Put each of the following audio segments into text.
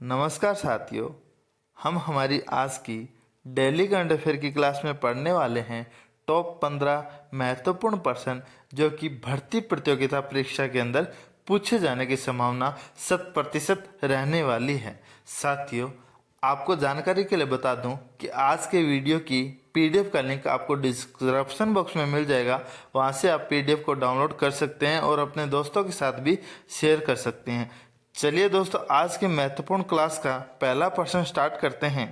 नमस्कार साथियों। हम हमारी आज की डेली करंट अफेयर की क्लास में पढ़ने वाले हैं टॉप 15 महत्वपूर्ण प्रश्न जो कि भर्ती प्रतियोगिता परीक्षा के अंदर पूछे जाने की संभावना 100% रहने वाली है। साथियों, आपको जानकारी के लिए बता दूं कि आज के वीडियो की पीडीएफ का लिंक आपको डिस्क्रिप्शन बॉक्स में मिल जाएगा। वहां से आप पीडीएफ को डाउनलोड कर सकते हैं और अपने दोस्तों के साथ भी शेयर कर सकते हैं। चलिए दोस्तों, आज के महत्वपूर्ण क्लास का पहला प्रश्न स्टार्ट करते हैं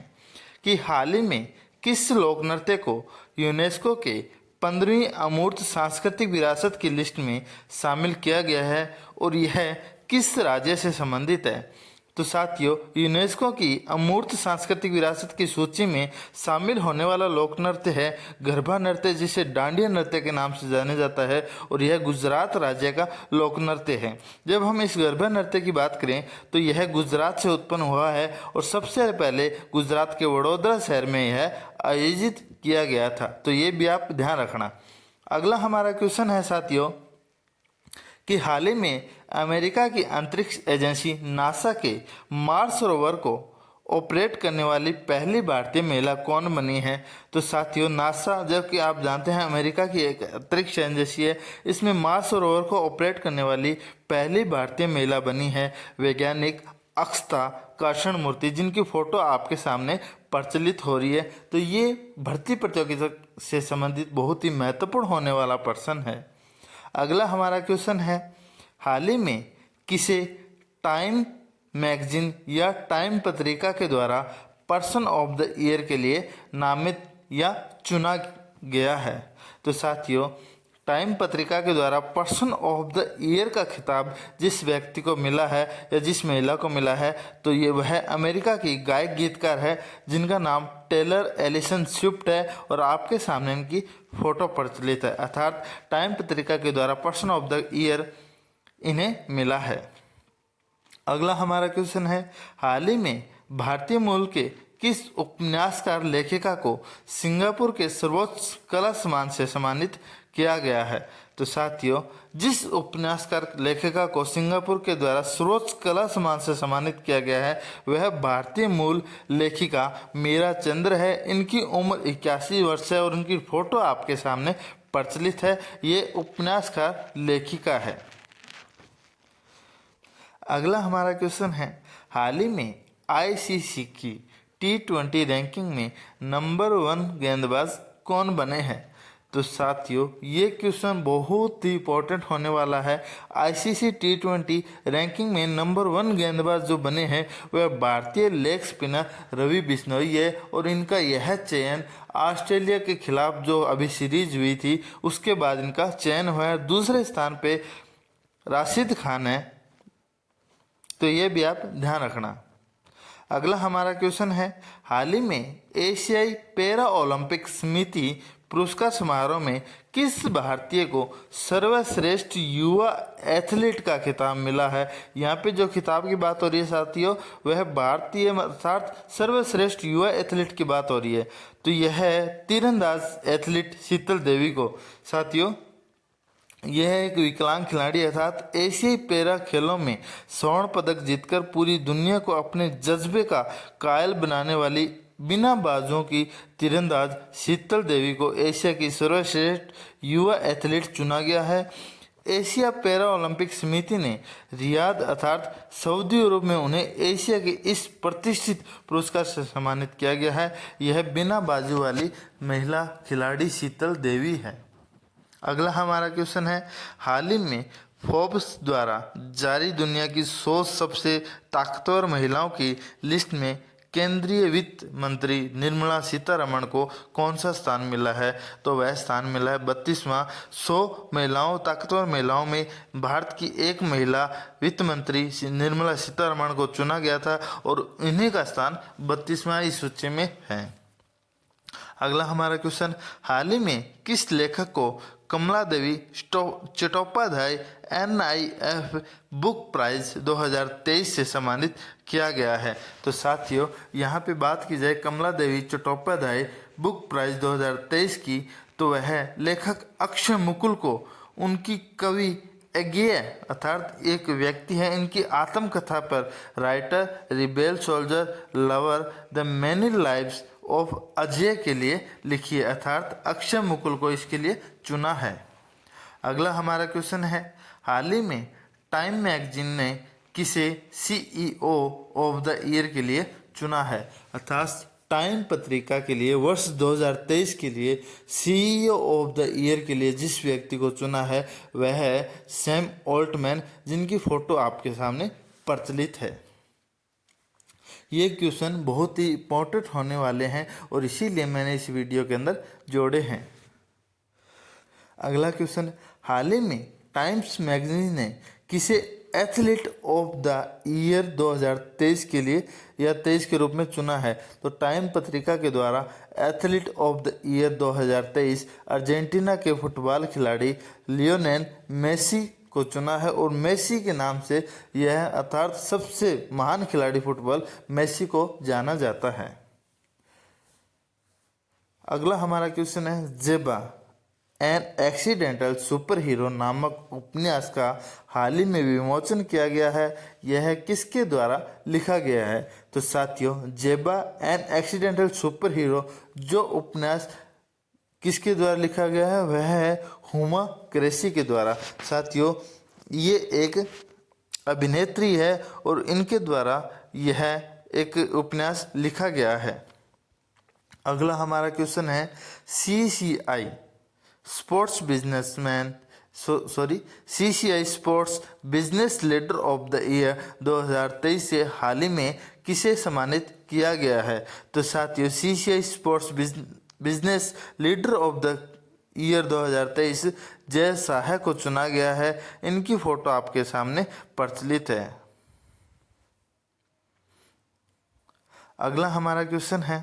कि हाल ही में किस लोक नृत्य को यूनेस्को के 15वीं अमूर्त सांस्कृतिक विरासत की लिस्ट में शामिल किया गया है और यह किस राज्य से संबंधित है। तो साथियों, यूनेस्को की अमूर्त सांस्कृतिक विरासत की सूची में शामिल होने वाला लोक नृत्य है गरबा नृत्य, जिसे डांडिया नृत्य के नाम से जाना जाता है और यह गुजरात राज्य का लोक नृत्य है। जब हम इस गरबा नृत्य की बात करें तो यह गुजरात से उत्पन्न हुआ है और सबसे पहले गुजरात के वडोदरा शहर में यह आयोजित किया गया था। तो ये भी आप ध्यान रखना। अगला हमारा क्वेश्चन है साथियों कि हाल ही में अमेरिका की अंतरिक्ष एजेंसी नासा के मार्स रोवर को ऑपरेट करने वाली पहली भारतीय महिला कौन बनी है। तो साथियों, नासा, जब कि आप जानते हैं अमेरिका की एक अंतरिक्ष एजेंसी है, इसमें मार्स रोवर को ऑपरेट करने वाली पहली भारतीय महिला बनी है वैज्ञानिक अक्षता कृष्णमूर्ति, जिनकी फोटो आपके सामने प्रचलित हो रही है। तो ये भर्ती प्रतियोगिता से संबंधित बहुत ही महत्वपूर्ण होने वाला प्रश्न है। अगला हमारा क्वेश्चन है, हाल ही में किसे टाइम मैगजीन या टाइम पत्रिका के द्वारा पर्सन ऑफ द ईयर के लिए नामित या चुना गया है। तो साथियों, टाइम पत्रिका के द्वारा पर्सन ऑफ द ईयर का खिताब जिस व्यक्ति को मिला है या जिस महिला को मिला है, तो ये वह अमेरिका की गायक गीतकार है जिनका नाम टेलर एलिसन स्विफ्ट है और आपके सामने इनकी फोटो प्रचलित है। अर्थात टाइम पत्रिका के द्वारा पर्सन ऑफ द ईयर इन्हें मिला है। अगला हमारा क्वेश्चन है, हाल ही में भारतीय मूल के किस उपन्यासकार लेखिका को सिंगापुर के सर्वोच्च कला सम्मान से सम्मानित किया गया है। तो साथियों, जिस उपन्यासकार लेखिका को सिंगापुर के द्वारा सर्वोच्च कला सम्मान से सम्मानित किया गया है वह भारतीय मूल लेखिका मीरा चंद्र है। इनकी उम्र 81 वर्ष है और उनकी फोटो आपके सामने प्रचलित है। ये उपन्यासकार लेखिका है। अगला हमारा क्वेश्चन है, हाल ही में आईसीसी की T20 रैंकिंग में नंबर 1 गेंदबाज कौन बने हैं। तो साथियों, ये क्वेश्चन बहुत ही इंपॉर्टेंट होने वाला है। आईसीसी T20 रैंकिंग में नंबर 1 गेंदबाज जो बने हैं वह भारतीय लेग स्पिनर रवि बिश्नोई है और इनका यह चयन ऑस्ट्रेलिया के खिलाफ जो अभी सीरीज हुई थी उसके बाद इनका चयन हुआ है। दूसरे स्थान पे राशिद खान है, तो ये भी आप ध्यान रखना। अगला हमारा क्वेश्चन है, हाल ही में एशियाई पैरा ओलंपिक समिति पुरस्कार समारोह में किस भारतीय को सर्वश्रेष्ठ युवा एथलीट का खिताब मिला है। यहाँ पे जो खिताब की बात हो रही है साथियों, वह भारतीय अर्थात सर्वश्रेष्ठ युवा एथलीट की बात हो रही है। तो यह है तीरंदाज एथलीट शीतल देवी को। साथियों, यह एक विकलांग खिलाड़ी अर्थात एशियाई पैरा खेलों में स्वर्ण पदक जीतकर पूरी दुनिया को अपने जज्बे का कायल बनाने वाली बिना बाजुओं की तीरंदाज शीतल देवी को एशिया की सर्वश्रेष्ठ युवा एथलीट चुना गया है। एशिया पैरा ओलंपिक समिति ने रियाद अर्थात सऊदी अरब में उन्हें एशिया के इस प्रतिष्ठित पुरस्कार से सम्मानित किया गया है। यह बिना बाजू वाली महिला खिलाड़ी शीतल देवी है। अगला हमारा क्वेश्चन है, हाल ही में फोर्ब्स द्वारा जारी दुनिया की 100 सबसे ताकतवर महिलाओं की लिस्ट में केंद्रीय वित्त मंत्री निर्मला सीतारमण को कौन सा स्थान मिला है। तो वह स्थान मिला है 32वां। 100 ताकतवर महिलाओं में भारत की एक महिला वित्त मंत्री निर्मला सीतारमण को चुना गया था और इन्हीं का स्थान 32वां इस सूची में है। अगला हमारा क्वेश्चन, हाल ही में किस लेखक को कमला देवी चट्टोपाध्याय NIF बुक प्राइज 2023 से सम्मानित किया गया है। तो साथियों, यहाँ पे बात की जाए कमला देवी चट्टोपाध्याय बुक प्राइज 2023 की, तो वह लेखक अक्षय मुकुल को उनकी कवि एगिए अर्थात एक व्यक्ति है, इनकी आत्मकथा पर writer, rebel soldier, lover, the many lives of Ajay के लिए लिखी है, अर्थात अक्षय मुकुल को इसके लिए चुना है। अगला हमारा क्वेश्चन है, हाल ही में टाइम मैगजीन ने किसे CEO ऑफ द ईयर के लिए चुना है, अर्थात टाइम पत्रिका के लिए वर्ष 2023 के लिए CEO ऑफ द ईयर के लिए जिस व्यक्ति को चुना है वह है सैम ऑल्टमैन, जिनकी फोटो आपके सामने प्रचलित है। ये क्वेश्चन बहुत ही इंपॉर्टेंट होने वाले हैं और इसीलिए मैंने इस वीडियो के अंदर जोड़े हैं। अगला क्वेश्चन, हाल ही में टाइम्स मैगजीन ने किसे एथलीट ऑफ द ईयर 2023 के लिए या 23 के रूप में चुना है, तो टाइम पत्रिका के द्वारा athlete of the year 2023 Argentina के फुटबॉल खिलाड़ी लियोनेल मेसी को चुना है और मेसी के नाम से यह अर्थात सबसे महान खिलाड़ी फुटबॉल मेसी को जाना जाता है। अगला हमारा क्वेश्चन है, जेबा एन एक्सीडेंटल सुपर हीरो नामक उपन्यास का हाल ही में विमोचन किया गया है, यह किसके द्वारा लिखा गया है, तो साथियों जेबा एन एक्सीडेंटल सुपर हीरो जो उपन्यास किसके द्वारा लिखा गया है वह है हुमा क्रेसी के द्वारा। साथियों ये एक अभिनेत्री है और इनके द्वारा यह एक उपन्यास लिखा गया है। अगला हमारा क्वेश्चन है, CCI sports business leader of the year 2023 से हाल ही में किसे सम्मानित किया गया है, तो साथियों CCI sports business leader of the year 2023 Jay Shah को चुना गया है, इनकी फोटो आपके सामने प्रचलित है। अगला हमारा क्वेश्चन है,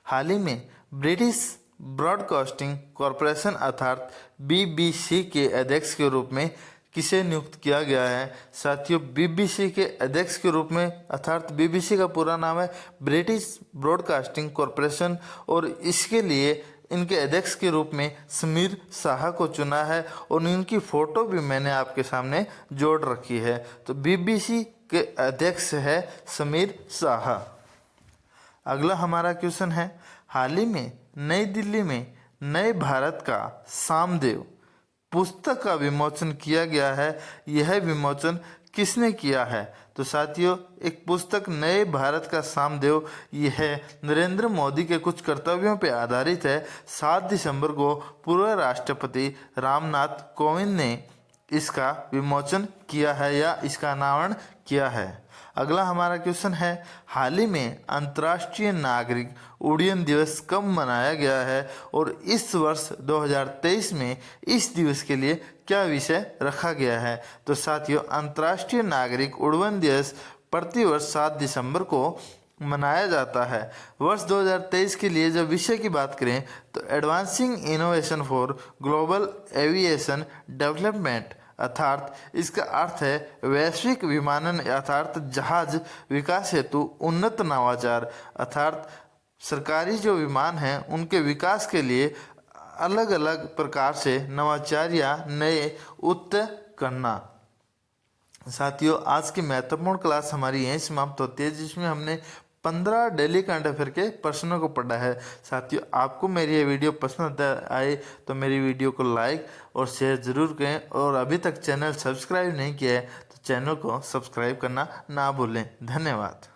हाल ही में ब्रिटिश ब्रॉडकास्टिंग कॉरपोरेशन अर्थात BBC के अध्यक्ष के रूप में किसे नियुक्त किया गया है, साथियों BBC के अध्यक्ष के रूप में अर्थात BBC का पूरा नाम है ब्रिटिश ब्रॉडकास्टिंग कॉरपोरेशन और इसके लिए इनके अध्यक्ष के रूप में समीर शाह को चुना है और इनकी फ़ोटो भी मैंने आपके सामने जोड़ रखी है। तो BBC के अध्यक्ष है समीर शाह। अगला हमारा क्वेश्चन है, हाल ही में नई दिल्ली में नए भारत का सामदेव पुस्तक का विमोचन किया गया है, यह विमोचन किसने किया है, तो साथियों एक पुस्तक नए भारत का सामदेव यह नरेंद्र मोदी के कुछ कर्तव्यों पर आधारित है। 7 दिसंबर को पूर्व राष्ट्रपति रामनाथ कोविंद ने इसका विमोचन किया है या इसका अनावरण किया है। अगला हमारा क्वेश्चन है, हाल ही में अंतर्राष्ट्रीय नागरिक उड्डयन दिवस कब मनाया गया है और इस वर्ष 2023 में इस दिवस के लिए क्या विषय रखा गया है, तो साथियों अंतर्राष्ट्रीय नागरिक उड्डयन दिवस प्रतिवर्ष 7 दिसंबर को मनाया जाता है। वर्ष 2023 के लिए जब विषय की बात करें तो advancing innovation for global aviation development अर्थात इसका अर्थ है वैश्विक विमानन अर्थात जहाज विकास हेतु उन्नत नवाचार अर्थात सरकारी जो विमान हैं उनके विकास के लिए अलग अलग प्रकार से नवाचार या नए उत्तर करना। साथियों आज की महत्वपूर्ण क्लास हमारी यहीं समाप्त होती है, जिसमें हमने 15 डेली करंट अफेयर के प्रश्नों को पढ़ा है। साथियों आपको मेरी ये वीडियो पसंद आए तो मेरी वीडियो को लाइक और शेयर ज़रूर करें और अभी तक चैनल सब्सक्राइब नहीं किया है तो चैनल को सब्सक्राइब करना ना भूलें। धन्यवाद।